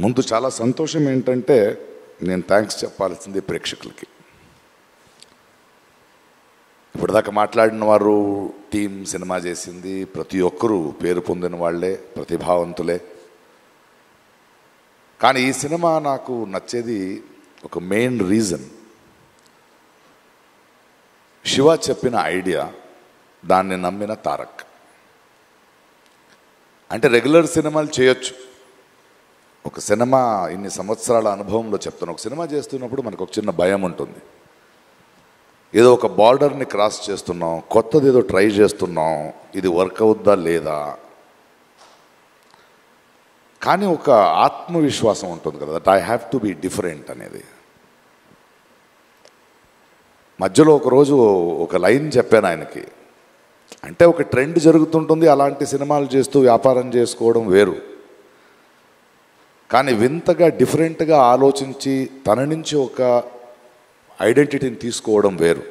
ముందు చాలా సంతోషం ఏంటంటే నేను థ్యాంక్స్ చెప్పాల్సింది ప్రేక్షకులకి. ఇప్పటిదాకా మాట్లాడిన వారు టీం సినిమా చేసింది, ప్రతి ఒక్కరూ పేరు పొందిన వాళ్ళే, ప్రతిభావంతులే. కానీ ఈ సినిమా నాకు నచ్చేది ఒక మెయిన్ రీజన్, శివ చెప్పిన ఐడియా, దాన్ని నమ్మిన తారక్. అంటే రెగ్యులర్ సినిమాలు చేయొచ్చు, ఒక సినిమా ఇన్ని సంవత్సరాల అనుభవంలో చెప్తాను, ఒక సినిమా చేస్తున్నప్పుడు మనకు ఒక చిన్న భయం ఉంటుంది. ఏదో ఒక బార్డర్ని క్రాస్ చేస్తున్నాం, కొత్తది ఏదో ట్రై చేస్తున్నాం, ఇది వర్క్ అవుద్దా లేదా. కానీ ఒక ఆత్మవిశ్వాసం ఉంటుంది కదా, that I have to be different అనేది. మధ్యలో ఒకరోజు ఒక లైన్ చెప్పాను ఆయనకి, అంటే ఒక ట్రెండ్ జరుగుతుంటుంది, అలాంటి సినిమాలు చేస్తూ వ్యాపారం చేసుకోవడం వేరు, కానీ వింతగా డిఫరెంట్గా ఆలోచించి తన నుంచి ఒక ఐడెంటిటీని తీసుకోవడం వేరు.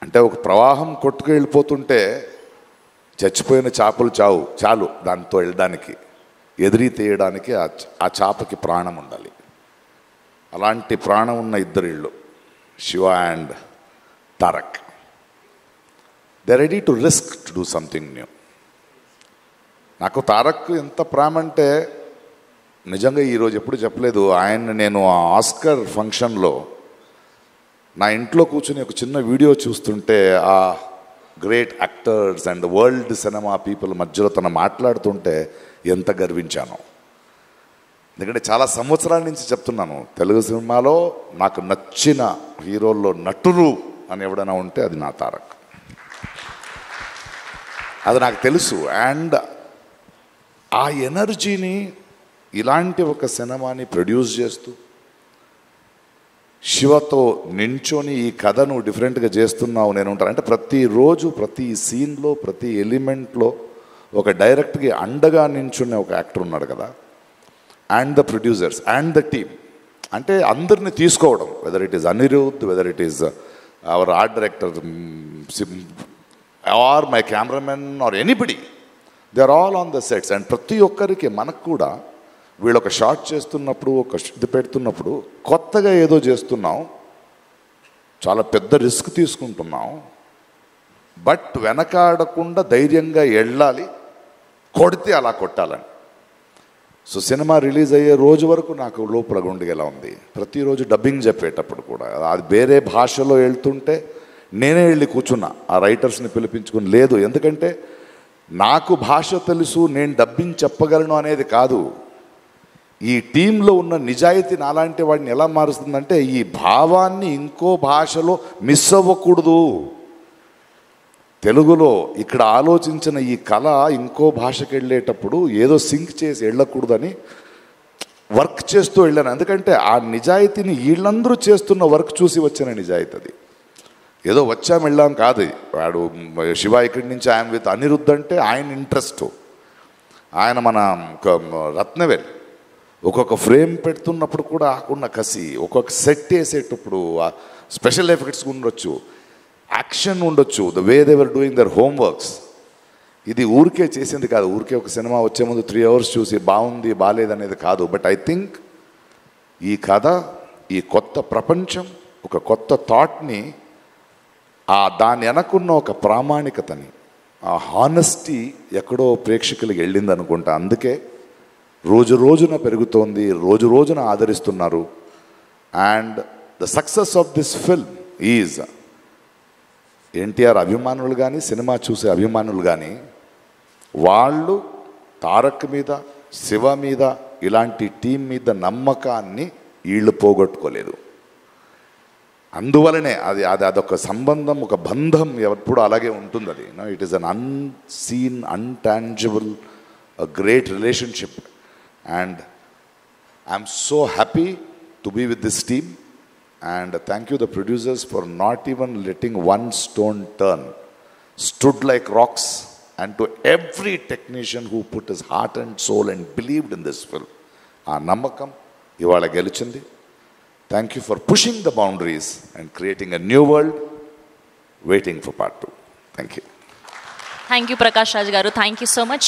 అంటే ఒక ప్రవాహం కొట్టుకు వెళ్ళిపోతుంటే చచ్చిపోయిన చేపలు చాలు దాంతో వెళ్ళడానికి, ఎదిరి తీయడానికి ఆ చేపకి ప్రాణం ఉండాలి. అలాంటి ప్రాణం ఉన్న ఇద్దరిళ్ళు, Shiva and Tarak. They ready to risk to do something new. నాకు తారక్ ఎంత ప్రేమ అంటే నిజంగా ఈరోజు ఎప్పుడు చెప్పలేదు. ఆయన నేను ఆ ఆస్కర్ ఫంక్షన్లో నా ఇంట్లో కూర్చుని ఒక చిన్న వీడియో చూస్తుంటే ఆ great actors and world cinema people మధ్యలో తను మాట్లాడుతుంటే ఎంత గర్వించాను. ఎందుకంటే చాలా సంవత్సరాల నుంచి చెప్తున్నాను, తెలుగు సినిమాలో నాకు నచ్చిన హీరోల్లో నటులు అని ఎవడైనా ఉంటే అది నా తారక్, అది నాకు తెలుసు. అండ్ ఆ ఎనర్జీని ఇలాంటి ఒక సినిమాని ప్రొడ్యూస్ చేస్తూ శివతో నించొని ఈ కథను డిఫరెంట్గా చేస్తున్నావు నేను ఉంటాను అంటే, ప్రతిరోజు ప్రతి సీన్లో ప్రతి ఎలిమెంట్లో ఒక డైరెక్ట్కి అండగా నించునే ఒక యాక్టర్ ఉన్నాడు కదా. And the producers and the team, అంటే అందరిని తీసుకోవడం, whether it is Anirudh, whether it is our art director or my cameraman or anybody, they are all on the sets. And ప్రతి ఒక్కరికి మనకు కూడా వీళ్ళు ఒక షాట్ చేస్తున్నప్పుడు, ఒక ఇది పెడుతున్నప్పుడు కొత్తగా ఏదో చేస్తున్నాం, చాలా పెద్ద రిస్క్ తీసుకుంటున్నాం, బట్ వెనకాడకుండా ధైర్యంగా వెళ్ళాలి, కొడితే అలా కొట్టాలని. సో సినిమా రిలీజ్ అయ్యే రోజు వరకు నాకు లోపల గుండెగా ఉంది. ప్రతిరోజు డబ్బింగ్ చెప్పేటప్పుడు కూడా అది వేరే భాషలో వెళ్తుంటే నేనే వెళ్ళి కూర్చున్నా, ఆ రైటర్స్ని పిలిపించుకుని. లేదు, ఎందుకంటే నాకు భాష తెలుసు, నేను డబ్బింగ్ చెప్పగలను అనేది కాదు, ఈ టీంలో ఉన్న నిజాయితీ నాలాంటి వాడిని ఎలా మారుస్తుందంటే ఈ భావాన్ని ఇంకో భాషలో మిస్ అవ్వకూడదు. తెలుగులో ఇక్కడ ఆలోచించిన ఈ కళ ఇంకో భాషకి వెళ్ళేటప్పుడు ఏదో సింక్ చేసి వెళ్ళకూడదని వర్క్ చేస్తూ వెళ్ళాను. ఎందుకంటే ఆ నిజాయితీని వీళ్ళందరూ చేస్తున్న వర్క్ చూసి వచ్చిన నిజాయితీ అది. ఏదో వచ్చాం వెళ్ళాం కాదు. వాడు శివ ఇక్కడి నుంచి ఆయన విత్ అనిరుద్ధ్ అంటే ఆయన ఇంట్రెస్ట్, ఆయన మన రత్నవేల్ ఒక్కొక్క ఫ్రేమ్ పెడుతున్నప్పుడు కూడా ఆకున్న కసి, ఒక్కొక్క సెట్ వేసేటప్పుడు స్పెషల్ ఎఫెక్ట్స్ ఉండొచ్చు, యాక్షన్ ఉండొచ్చు, the way they were doing their homeworks. ఇది ఊరికే చేసింది కాదు, ఊరికే ఒక సినిమా వచ్చే ముందు 3 hours చూసి బాగుంది బాగాలేదనేది కాదు. బట్ ఐ థింక్ ఈ కథ, ఈ కొత్త ప్రపంచం, ఒక కొత్త థాట్ని, దాని వెనకున్న ఒక ప్రామాణికతని, ఆ హానెస్టీ ఎక్కడో ప్రేక్షకులకి వెళ్ళింది అనుకుంటా. అందుకే రోజు రోజున పెరుగుతోంది, రోజు రోజున ఆదరిస్తున్నారు. And the success of this film is NTR అభిమానులు కానీ, సినిమా చూసే అభిమానులు కానీ, వాళ్ళు తారక్ మీద, శివ మీద, ఇలాంటి టీం మీద నమ్మకాన్ని వీళ్ళు పోగొట్టుకోలేదు. అందువలనే అదొక సంబంధం, ఒక బంధం ఎప్పుడు అలాగే ఉంటుంది. అది it is an unseen, intangible, a great relationship, and I'm so happy to be with this team. And thank you the producers for not even letting one stone turn, stood like rocks. And to every technician who put his heart and soul and believed in this film, aa namakam ivala gelichindi. Thank you for pushing the boundaries and creating a new world, waiting for part 2. Thank you. Thank you, Prakash Raj garu. Thank you so much.